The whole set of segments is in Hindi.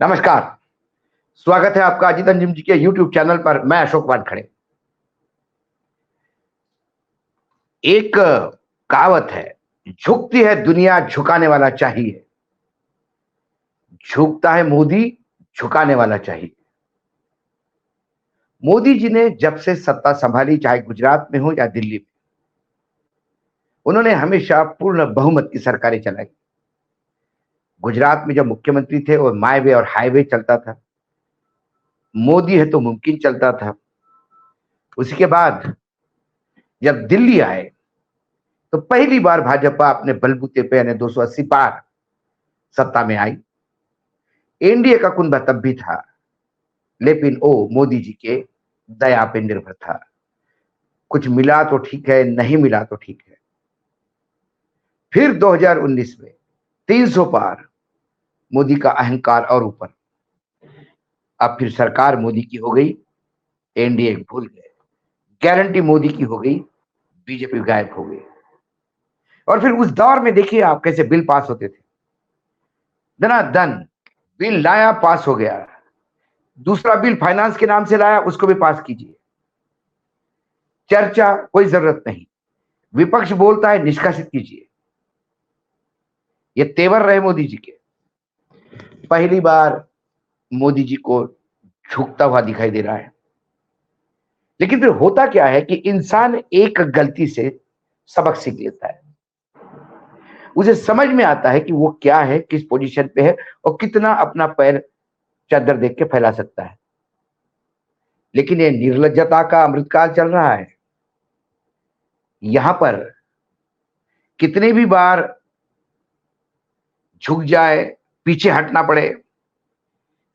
नमस्कार। स्वागत है आपका अजीत अंजुम जी के YouTube चैनल पर। मैं अशोक वानखड़े। एक कहावत है, झुकती है दुनिया झुकाने वाला चाहिए। झुकता है मोदी, झुकाने वाला चाहिए। मोदी जी ने जब से सत्ता संभाली, चाहे गुजरात में हो या दिल्ली में, उन्होंने हमेशा पूर्ण बहुमत की सरकारें चलाई। गुजरात में जब मुख्यमंत्री थे और माई वे और हाईवे चलता था, मोदी है तो मुमकिन चलता था। उसके बाद जब दिल्ली आए तो पहली बार भाजपा अपने बलबूते पे यानी 280 पार सत्ता में आई। एनडीए का कुनबा तब भी था, लेकिन वो मोदी जी के दया पे निर्भर था। कुछ मिला तो ठीक है, नहीं मिला तो ठीक है। फिर 2019 में 300 पार, मोदी का अहंकार और ऊपर। अब फिर सरकार मोदी की हो गई, एनडीए भूल गए। गारंटी मोदी की हो गई, बीजेपी गायब हो गई। और फिर उस दौर में देखिए आप कैसे बिल पास होते थे। धनाधन बिल लाया, पास हो गया। दूसरा बिल फाइनेंस के नाम से लाया, उसको भी पास कीजिए। चर्चा कोई जरूरत नहीं, विपक्ष बोलता है निष्कासित कीजिए। ये तेवर रहे मोदी जी के। पहली बार मोदी जी को झुकता हुआ दिखाई दे रहा है। लेकिन फिर होता क्या है कि इंसान एक गलती से सबक सीख लेता है। उसे समझ में आता है कि वो क्या है, किस पोजीशन पे है और कितना अपना पैर चादर देख के फैला सकता है। लेकिन ये निर्लज्जता का अमृतकाल चल रहा है। यहां पर कितने भी बार झुक जाए, पीछे हटना पड़े,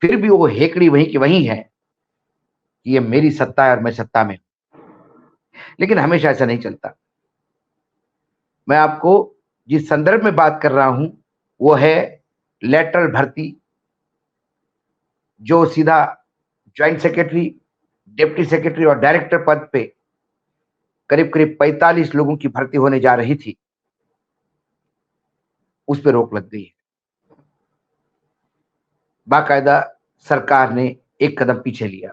फिर भी वो हेकड़ी वहीं की वहीं है कि ये मेरी सत्ता है और मैं सत्ता में। लेकिन हमेशा ऐसा नहीं चलता। मैं आपको जिस संदर्भ में बात कर रहा हूं वो है लेटरल भर्ती, जो सीधा ज्वाइंट सेक्रेटरी, डिप्टी सेक्रेटरी और डायरेक्टर पद पे करीब करीब 45 लोगों की भर्ती होने जा रही थी। उस पर रोक लग गई है। बाकायदा सरकार ने एक कदम पीछे लिया।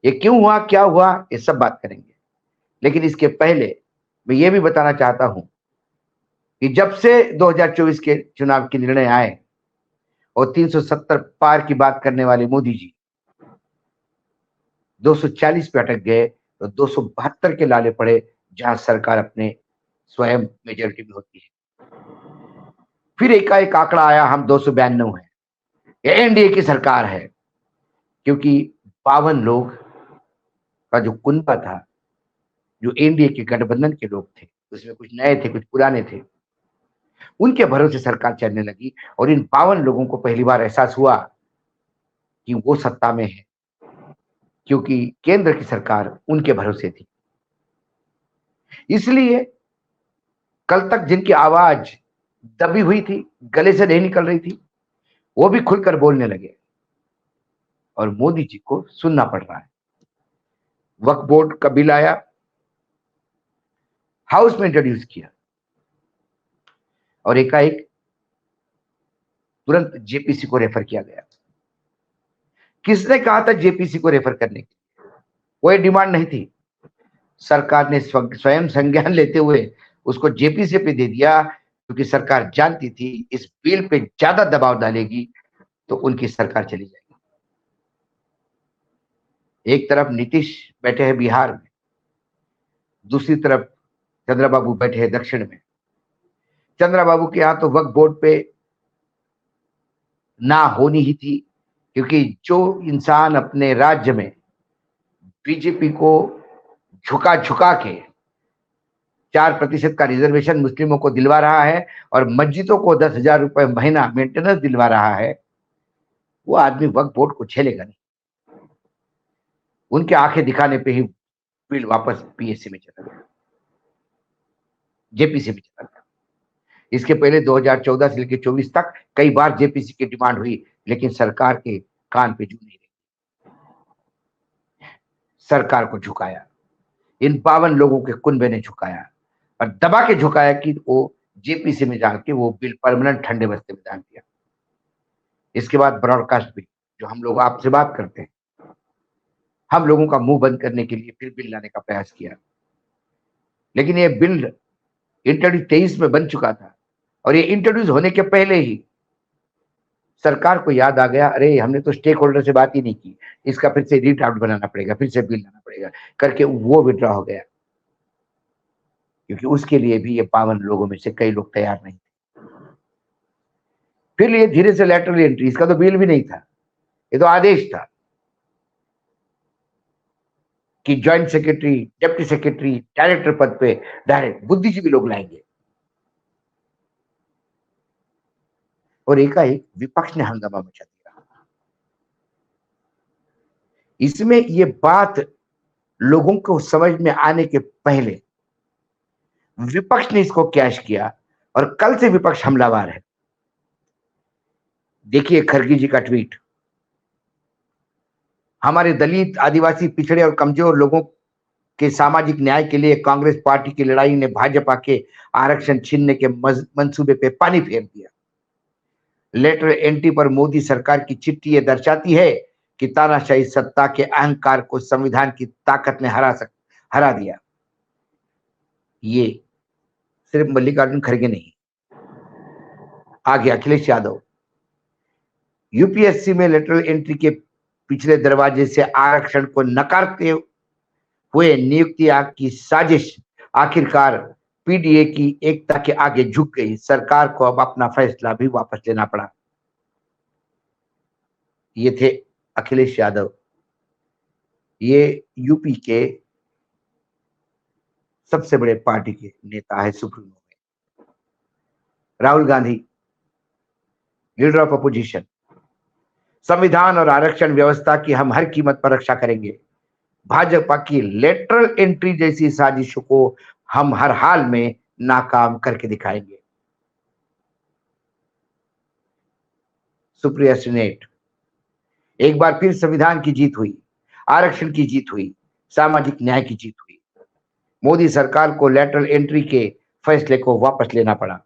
ये क्यों हुआ, क्या हुआ, ये सब बात करेंगे। लेकिन इसके पहले मैं ये भी बताना चाहता हूं कि जब से 2024 के चुनाव के निर्णय आए और 370 पार की बात करने वाले मोदी जी 240 पे अटक गए तो 272 के लाले पड़े, जहां सरकार अपने स्वयं मेजोरिटी में होती है। फिर एकाएक आंकड़ा आया, हम 292 हैं, ये एनडीए की सरकार है। क्योंकि 52 लोग का जो कुनबा था, जो एनडीए के गठबंधन के लोग थे, उसमें कुछ नए थे, कुछ पुराने थे, उनके भरोसे सरकार चलने लगी। और इन 52 लोगों को पहली बार एहसास हुआ कि वो सत्ता में है, क्योंकि केंद्र की सरकार उनके भरोसे थी। इसलिए कल तक जिनकी आवाज दबी हुई थी, गले से नहीं निकल रही थी, वो भी खुलकर बोलने लगे और मोदी जी को सुनना पड़ रहा है। वक्फ बोर्ड का बिल आया, हाउस में इंट्रोड्यूस किया और एकाएक तुरंत जेपीसी को रेफर किया गया। किसने कहा था जेपीसी को रेफर करने की? कोई डिमांड नहीं थी। सरकार ने स्वयं संज्ञान लेते हुए उसको जेपीसी पे दे दिया, क्योंकि सरकार जानती थी इस बिल पे ज्यादा दबाव डालेगी तो उनकी सरकार चली जाएगी। एक तरफ नीतीश बैठे हैं बिहार में, दूसरी तरफ चंद्रबाबू बैठे हैं दक्षिण में। चंद्रबाबू के यहां तो वक्फ बोर्ड पे ना होनी ही थी, क्योंकि जो इंसान अपने राज्य में बीजेपी को झुका झुका के 4% का रिजर्वेशन मुस्लिमों को दिलवा रहा है और मस्जिदों को 10,000 रुपए महीना मेंटेनेंस दिलवा रहा है, वो आदमी वक्फ बोर्ड को झेलेगा नहीं। उनके आंखें दिखाने पे ही बिल वापस पीएससी में चला गया, जेपीसी में चला गया। इसके पहले 2014 से लेकर 24 तक कई बार जेपीसी की डिमांड हुई, लेकिन सरकार के कान पे जू नहीं रही। सरकार को झुकाया, इन 52 लोगों के कुनबे ने झुकाया और दबा के झुकाया कि वो जेपीसी में जाके वो बिल परमानेंट ठंडे बस्ते में डाल दिया। इसके बाद ब्रॉडकास्ट बिल, जो हम लोग आपसे बात करते हैं, हम लोगों का मुंह बंद करने के लिए फिर बिल लाने का प्रयास किया। लेकिन ये बिल इंट्रोड्यूस 23 में बन चुका था और ये इंट्रोड्यूस होने के पहले ही सरकार को याद आ गया, अरे हमने तो स्टेक होल्डर से बात ही नहीं की, इसका फिर से रीड्राफ्ट बनाना पड़ेगा, फिर से बिल लाना पड़ेगा करके वो विड्रॉ हो गया, क्योंकि उसके लिए भी ये 52 लोगों में से कई लोग तैयार नहीं थे। फिर ये धीरे से लैटरल एंट्री, इसका तो बिल भी नहीं था, ये तो आदेश था कि joint secretary, deputy secretary, director पद पे डायरेक्ट बुद्धिजीवी लोग लाएंगे। और एकाएक विपक्ष ने हंगामा मचा दिया। इसमें ये बात लोगों को समझ में आने के पहले विपक्ष ने इसको कैश किया और कल से विपक्ष हमलावर है। देखिए खड़गे जी का ट्वीट, हमारे दलित, आदिवासी, पिछड़े और कमजोर लोगों के सामाजिक न्याय के लिए कांग्रेस पार्टी की लड़ाई ने भाजपा के आरक्षण छीनने के मंसूबे पे पानी फेर दिया। लेटर एंट्री पर मोदी सरकार की चिट्ठी ये दर्शाती है कि तानाशाही सत्ता के अहंकार को संविधान की ताकत ने हरा दिया। ये सिर्फ मल्लिकार्जुन खड़गे नहीं, आगे अखिलेश यादव यूपीएससी में लेटरल एंट्री के पिछले दरवाजे से आरक्षण को नकारते हुए नियुक्ति की साजिश आखिरकार पीडीए की एकता के आगे झुक गई। सरकार को अब अपना फैसला भी वापस लेना पड़ा। ये थे अखिलेश यादव, ये यूपी के सबसे बड़े पार्टी के नेता है, सुप्रीमो में। Rahul Gandhi, leader of opposition, संविधान और आरक्षण व्यवस्था की हम हर कीमत पर रक्षा करेंगे। भाजपा की लेटरल एंट्री जैसी साजिशों को हम हर हाल में नाकाम करके दिखाएंगे। सुप्रिया सीनेट, एक बार फिर संविधान की जीत हुई, आरक्षण की जीत हुई, सामाजिक न्याय की जीत हुई। मोदी सरकार को लेटरल एंट्री के फैसले को वापस लेना पड़ा।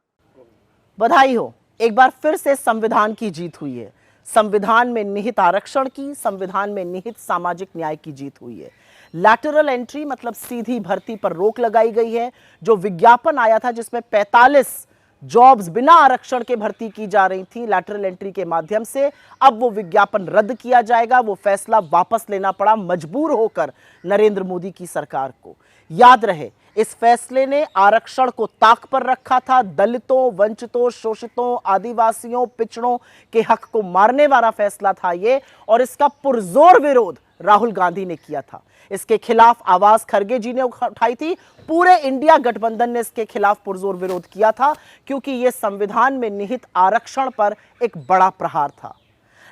बधाई हो, एक बार फिर से संविधान की जीत हुई है। संविधान में निहित आरक्षण की, संविधान में निहित सामाजिक न्याय की जीत हुई है। लैटरल एंट्री मतलब सीधी भर्ती पर रोक लगाई गई है। जो विज्ञापन आया था जिसमें 45 जॉब्स बिना आरक्षण के भर्ती की जा रही थी लैटरल एंट्री के माध्यम से, अब वो विज्ञापन रद्द किया जाएगा। वो फैसला वापस लेना पड़ा मजबूर होकर नरेंद्र मोदी की सरकार को। याद रहे, इस फैसले ने आरक्षण को ताक पर रखा था। दलितों, वंचितों, शोषितों, आदिवासियों, पिछड़ों के हक को मारने वाला फैसला था ये, और इसका पुरजोर विरोध राहुल गांधी ने किया था। इसके खिलाफ आवाज खड़गे जी ने उठाई थी। पूरे इंडिया गठबंधन ने इसके खिलाफ पुरजोर विरोध किया था, क्योंकि यह संविधान में निहित आरक्षण पर एक बड़ा प्रहार था।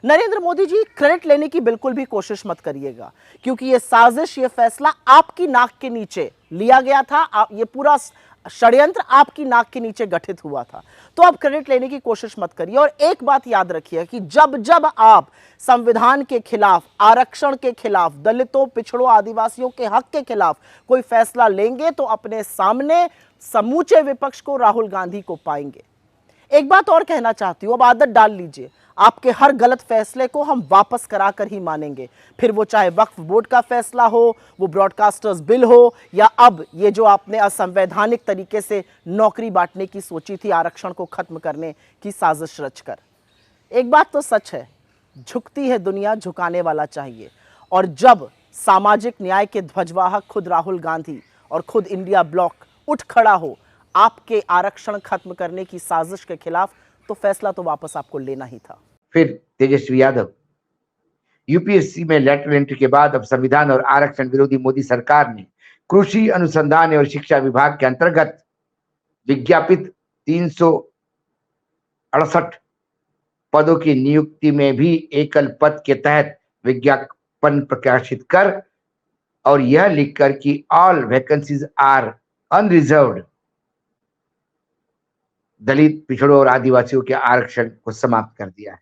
नरेंद्र मोदी जी, क्रेडिट लेने की बिल्कुल भी कोशिश मत करिएगा, क्योंकि यह साजिश, यह फैसला आपकी नाक के नीचे लिया गया था। ये पूरा षड्यंत्र आपकी नाक के नीचे गठित हुआ था। तो अब क्रेडिट लेने की कोशिश मत करिए। और एक बात याद रखिए कि जब जब आप संविधान के खिलाफ, आरक्षण के खिलाफ, दलितों, पिछड़ों, आदिवासियों के हक के खिलाफ कोई फैसला लेंगे तो अपने सामने समूचे विपक्ष को, राहुल गांधी को पाएंगे। एक बात और कहना चाहती हूं, अब आदत डाल लीजिए, आपके हर गलत फैसले को हम वापस कराकर ही मानेंगे। फिर वो चाहे वक्फ बोर्ड का फैसला हो, वो ब्रॉडकास्टर्स बिल हो, या अब ये जो आपने असंवैधानिक तरीके से नौकरी बांटने की सोची थी, आरक्षण को खत्म करने की साजिश रचकर। एक बात तो सच है, झुकती है दुनिया, झुकाने वाला चाहिए। और जब सामाजिक न्याय के ध्वजवाहक खुद राहुल गांधी और खुद इंडिया ब्लॉक उठ खड़ा हो आपके आरक्षण खत्म करने की साजिश के खिलाफ, तो फैसला तो वापस आपको लेना ही था। फिर तेजस्वी यादव, यूपीएससी में लेटरल एंट्री के बाद अब संविधान और आरक्षण विरोधी मोदी सरकार ने कृषि अनुसंधान और शिक्षा विभाग के अंतर्गत विज्ञापित 368 पदों की नियुक्ति में भी एकल पद के तहत विज्ञापन प्रकाशित कर और यह लिखकर कि ऑल वैकेंसीज आर अनरिजर्व्ड, दलित, पिछड़ों और आदिवासियों के आरक्षण को समाप्त कर दिया है।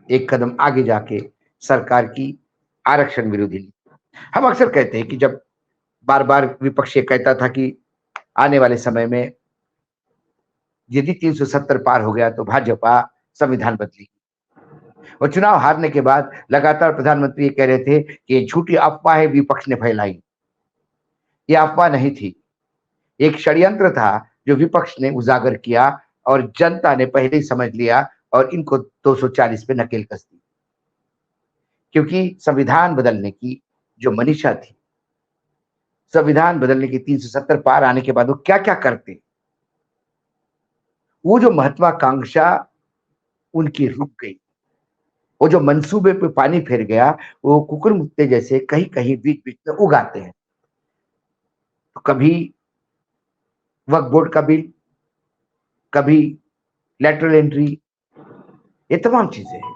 एक कदम आगे जाके सरकार की आरक्षण विरोधी नीति। हम अक्सर कहते हैं कि जब बार बार विपक्ष ये कहता था कि आने वाले समय में यदि 370 पार हो गया तो भाजपा संविधान बदलेगी, और चुनाव हारने के बाद लगातार प्रधानमंत्री ये कह रहे थे कि ये झूठी अफवाह है विपक्ष ने फैलाई। ये अफवाह नहीं थी, एक षड्यंत्र था जो विपक्ष ने उजागर किया और जनता ने पहले ही समझ लिया और इनको 240 पे नकेल कस दी। क्योंकि संविधान बदलने की जो मनीषा थी, संविधान बदलने की 370 पार आने के बाद वो क्या क्या करते, वो जो महत्वाकांक्षा उनकी रुक गई, वो जो मंसूबे पे पानी फिर गया, वो कुकुर मुत्ते जैसे कहीं कहीं बीच बीच में उगाते हैं। तो कभी वक्फ बोर्ड का बिल, कभी लेटरल एंट्री, ये तमाम चीजें हैं।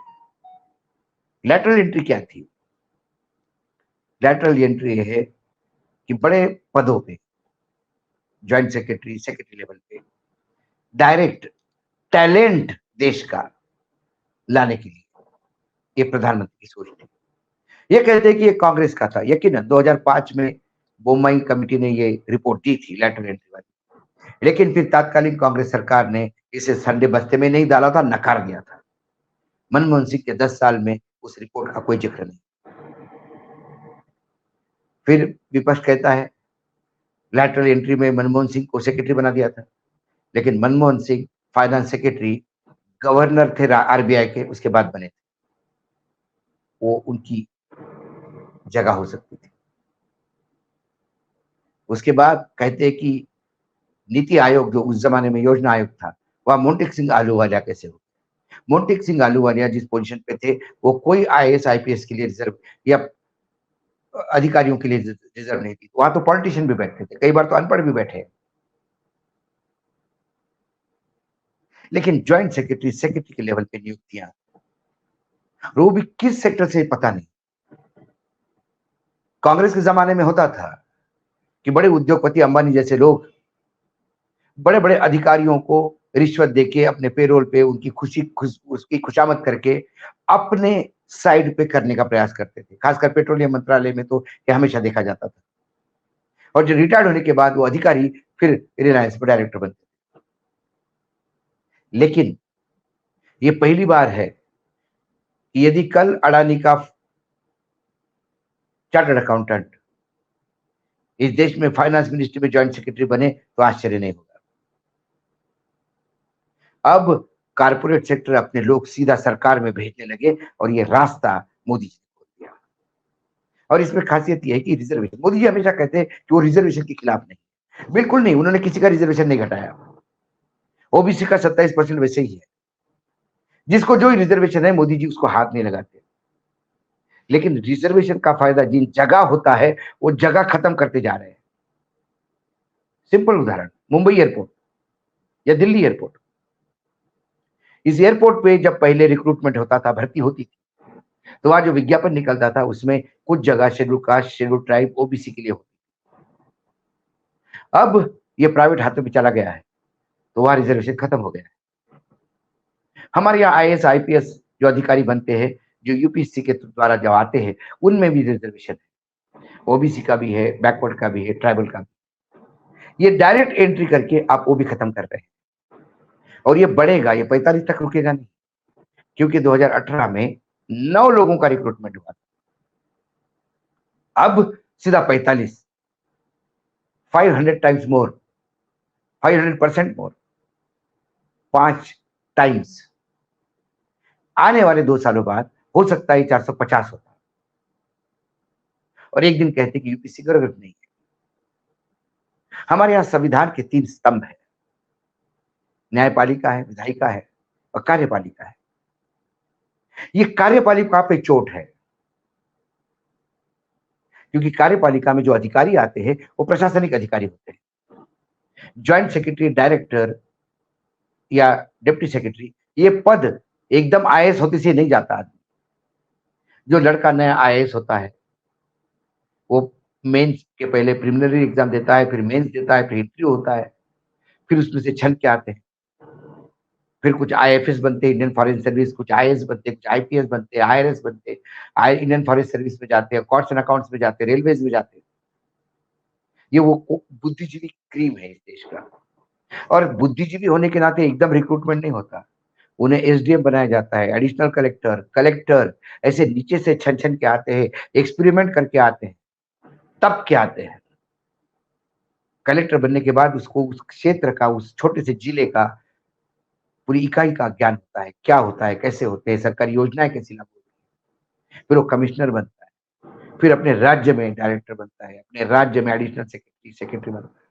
लेटरल एंट्री क्या थी? लेटरल एंट्री ये है कि बड़े पदों पे, ज्वाइंट सेक्रेटरी, सेक्रेटरी लेवल पे डायरेक्ट टैलेंट देश का लाने के लिए ये प्रधानमंत्री की सोच थी। ये कहते हैं कि ये कांग्रेस का था। यकीनन 2005 में बोम्मई कमेटी ने ये रिपोर्ट दी थी लेटरल एंट्री वाली, लेकिन फिर तात्कालीन कांग्रेस सरकार ने इसे संडे बस्ते में नहीं डाला था, नकार दिया था। मनमोहन सिंह के 10 साल में उस रिपोर्ट का कोई जिक्र नहीं। फिर विपक्ष कहता है लैटरल एंट्री में मनमोहन सिंह को सेक्रेटरी बना दिया था, लेकिन Manmohan Singh finance secretary governor थे आरबीआई के, उसके बाद बने थे, वो उनकी जगह हो सकती थी। उसके बाद कहते हैं कि नीति आयोग जो उस जमाने में योजना आयोग था, वह मोंटेक सिंह आलूवालिया कैसे हो? मोंटेक सिंह आलूवालिया जिस पोजीशन पे थे वो कोई आईएएस आईपीएस के लिए रिजर्व या अधिकारियों के लिए रिजर्व नहीं थी। वहां तो पॉलिटिशियन भी बैठते थे, कई बार तो अनपढ़ भी बैठे। लेकिन ज्वाइंट सेक्रेटरी, सेक्रेटरी के लेवल पे नियुक्तियां, वो भी किस सेक्टर से पता नहीं। कांग्रेस के जमाने में होता था कि बड़े उद्योगपति अंबानी जैसे लोग बड़े बड़े अधिकारियों को रिश्वत देके अपने पेरोल पे उनकी उसकी खुशामद करके अपने साइड पे करने का प्रयास करते थे। खासकर पेट्रोलियम मंत्रालय में तो ये हमेशा देखा जाता था। और जो रिटायर्ड होने के बाद वो अधिकारी फिर रिलायंस में डायरेक्टर बनते थे। लेकिन ये पहली बार है कि यदि कल अडानी का चार्टर्ड अकाउंटेंट इस देश में फाइनेंस मिनिस्ट्री में ज्वाइंट सेक्रेटरी बने तो आश्चर्य नहीं होगा। अब कारपोरेट सेक्टर अपने लोग सीधा सरकार में भेजने लगे और ये रास्ता मोदी जी ने खोल दिया। और इसमें खासियत यह है कि रिजर्वेशन, मोदी जी हमेशा कहते हैं कि वो रिजर्वेशन के खिलाफ नहीं, बिल्कुल नहीं, उन्होंने किसी का रिजर्वेशन नहीं घटाया। ओबीसी का 27% वैसे ही है, जिसको जो रिजर्वेशन है मोदी जी उसको हाथ नहीं लगाते। लेकिन रिजर्वेशन का फायदा जिन जगह होता है वो जगह खत्म करते जा रहे हैं। सिंपल उदाहरण, मुंबई एयरपोर्ट या दिल्ली एयरपोर्ट। इस एयरपोर्ट पे जब पहले रिक्रूटमेंट होता था, भर्ती होती थी, तो वहां जो विज्ञापन निकलता था उसमें कुछ जगह schedule caste, schedule tribe, OBC के लिए होती। अब ये प्राइवेट हाथों में चला गया है तो वहां रिजर्वेशन खत्म हो गया है। हमारे यहाँ आईएएस आईपीएस जो अधिकारी बनते हैं, जो यूपीएससी के द्वारा जो आते हैं, उनमें भी रिजर्वेशन है, ओबीसी का भी है, बैकवर्ड का भी है, ट्राइबल का भी। ये डायरेक्ट एंट्री करके आप वो भी खत्म कर रहे हैं और ये बढ़ेगा, ये 45 तक रुकेगा नहीं, क्योंकि 2018 में 9 लोगों का रिक्रूटमेंट हुआ था, अब सीधा 45, 500 टाइम्स मोर, 500% मोर, 5 टाइम्स। आने वाले 2 सालों बाद हो सकता है 450 होता। और एक दिन कहते कि यूपीएससी गर्व नहीं है। हमारे यहाँ संविधान के 3 स्तंभ है, न्यायपालिका है, विधायिका है और कार्यपालिका है। ये कार्यपालिका पे चोट है, क्योंकि कार्यपालिका में जो अधिकारी आते हैं वो प्रशासनिक अधिकारी होते हैं। ज्वाइंट सेक्रेटरी, डायरेक्टर या डिप्टी सेक्रेटरी, ये पद एकदम आईएएस होते से नहीं जाता आदमी। जो लड़का नया आईएएस होता है वो मेंस के पहले प्रिलिमिनरी एग्जाम देता है, फिर मेंस देता है, फिर इंटरव्यू होता है, फिर उसमें से छन के आते हैं, फिर कुछ आईएफएस बनते हैं, इंडियन फॉरेन सर्विस, कुछ आईएएस बनते हैं, कुछ आईपीएस बनते हैं, आईआरएस बनते हैं, इंडियन फॉरेन सर्विस में जाते हैं, कॉर्ट्स एंड अकाउंट्स में जाते हैं, रेलवेज में जाते हैं। ये वो बुद्धिजीवी क्रीम है इस देश का। और बुद्धिजीवी होने के नाते एकदम रिक्रूटमेंट नहीं होता, उन्हें एसडीएम बनाया जाता है, एडिशनल कलेक्टर, कलेक्टर, ऐसे नीचे से छन छन के आते हैं, एक्सपेरिमेंट करके आते हैं, तब क्या आते हैं। कलेक्टर बनने के बाद उसको उस क्षेत्र का, उस छोटे से जिले का, पूरी इकाई का ज्ञान होता है, क्या होता है, कैसे होते हैं, सरकारी योजनाएं कैसी लागू होती हैं। फिर वो कमिश्नर बनता है, फिर अपने राज्य में डायरेक्टर बनता है, अपने राज्य में एडिशनल सेक्रेटरी सेक्रेटरी बनता है,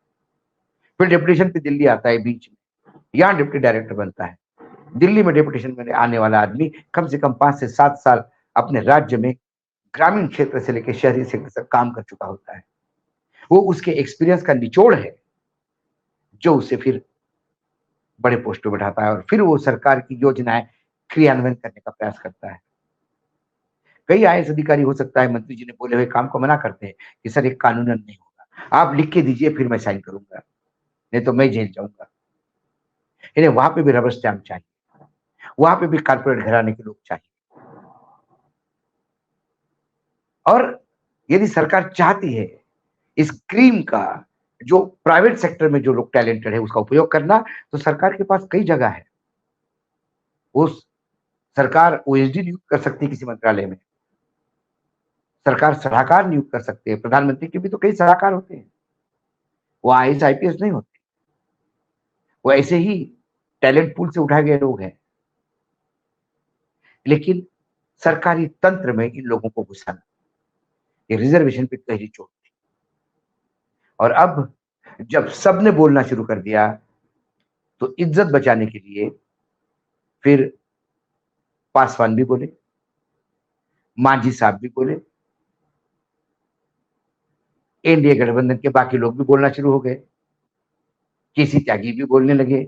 फिर डेपुटेशन पे दिल्ली आता है बीच में, यहाँ डिप्टी डायरेक्टर बनता है। दिल्ली में डेपुटेशन में आने वाला आदमी कम से कम 5 से 7 साल अपने राज्य में ग्रामीण क्षेत्र से लेकर शहरी क्षेत्र तक काम कर चुका होता है। वो उसके एक्सपीरियंस का निचोड़ है जो उसे फिर बड़े पोस्ट पे बैठाता है और फिर वो सरकार की योजनाएं क्रियान्वयन करने का प्रयास करता है। कई आईएएस अधिकारी, हो सकता है मंत्री जी ने बोले हुए काम को मना करते हैं कि सर ये कानूनन नहीं होगा, आप लिख के दीजिए फिर मैं साइन करूंगा, नहीं तो मैं जेल जाऊंगा। इन्हें वहां पे भी रबर स्टैंप चाहिए, वहां पे भी कारपोरेट घराने के लोग चाहिए। और यदि सरकार चाहती है इस क्रीम का, जो प्राइवेट सेक्टर में जो लोग टैलेंटेड है उसका उपयोग करना, तो सरकार के पास कई जगह है। वो सरकार ओएसडी नियुक्त कर सकती है किसी मंत्रालय में, सरकार सलाहकार नियुक्त कर सकते हैं। प्रधानमंत्री के भी तो कई सलाहकार होते हैं, वो आईएएस आईपीएस नहीं होते, वो ऐसे ही टैलेंट पूल से उठाए गए लोग हैं। लेकिन सरकारी तंत्र में इन लोगों को घुसाना, ये रिजर्वेशन पे गहरी चोट थी। और अब जब सबने बोलना शुरू कर दिया, तो इज्जत बचाने के लिए फिर पासवान भी बोले, मांझी साहब भी बोले, एनडीए गठबंधन के बाकी लोग भी बोलना शुरू हो गए, केसी त्यागी भी बोलने लगे।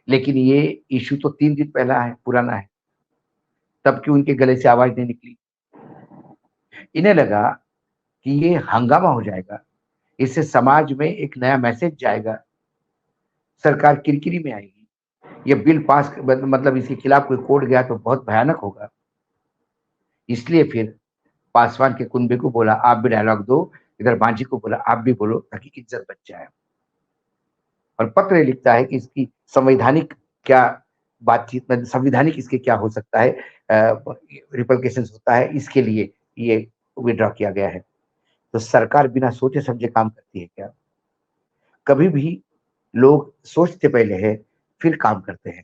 लेकिन ये इशू तो 3 दिन पहला है, पुराना है, तब क्यों उनके गले से आवाज नहीं निकली। इन्हें लगा कि ये हंगामा हो जाएगा, इससे समाज में एक नया मैसेज जाएगा, सरकार किरकिरी में आएगी, ये बिल पास मतलब इसके खिलाफ कोई कोर्ट गया तो बहुत भयानक होगा। इसलिए फिर पासवान के कुनबे को बोला आप भी डायलॉग दो, इधर मांझी को बोला आप भी बोलो, ताकि इज्जत बच जाए। और पत्र लिखता है कि इसकी संवैधानिक क्या बातचीत में, संवैधानिक इसके क्या हो सकता है, रिपरकेशंस होता है, इसके लिए ये विड्रॉ किया गया है। तो सरकार बिना सोचे समझे काम करती है क्या? कभी भी लोग सोचते पहले है, फिर काम करते हैं।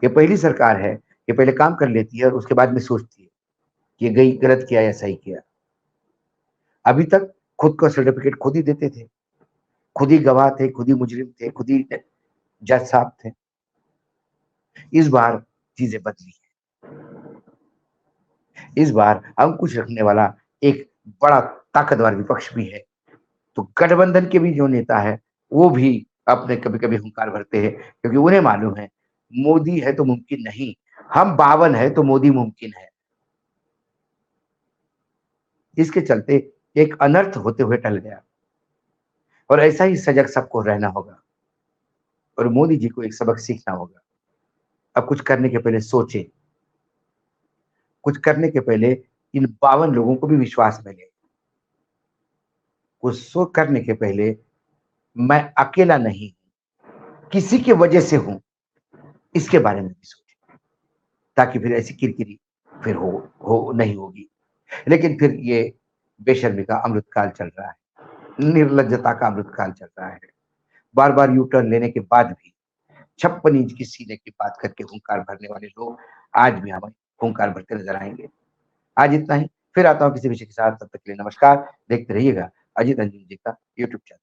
ये पहली सरकार है, ये पहले काम कर लेती है और उसके बाद में सोचती है कि ये गई गलत किया या सही किया। अभी तक खुद का सर्टिफिकेट खुद ही देते थे, खुद ही गवाह थे, खुद ही मुजरिम थे, खुद ही जज साहब थे। इस बार चीजें बदली है। इस बार अंकुश रखने वाला एक बड़ा ताकतवर विपक्ष भी है। तो गठबंधन के भी जो नेता है वो भी अपने कभी कभी हुंकार भरते हैं, क्योंकि उन्हें मालूम है मोदी है तो मुमकिन नहीं, हम 52 है तो मोदी मुमकिन है। इसके चलते एक अनर्थ होते हुए टल गया। और ऐसा ही सजग सबको रहना होगा और मोदी जी को एक सबक सीखना होगा। अब कुछ करने के पहले सोचे, कुछ करने के पहले इन 52 लोगों को भी विश्वास में ले। कुछ सो करने के पहले मैं अकेला नहीं, किसी की वजह से हूं, इसके बारे में भी सोचे, ताकि फिर ऐसी किरकिरी फिर हो नहीं होगी। लेकिन फिर ये बेशर्मी का अमृतकाल चल रहा है, निर्लज्जता का अमृतकाल चल रहा है। बार बार यू टर्न लेने के बाद भी 56 इंच की सीने की बात करके हुंकार भरने वाले लोग आज भी हमें हुंकार भरते नजर आएंगे। आज इतना ही, फिर आता हूं किसी विषय के साथ, तब तक के लिए नमस्कार। देखते रहिएगा अजीत अंजुम जी का यूट्यूब चैनल।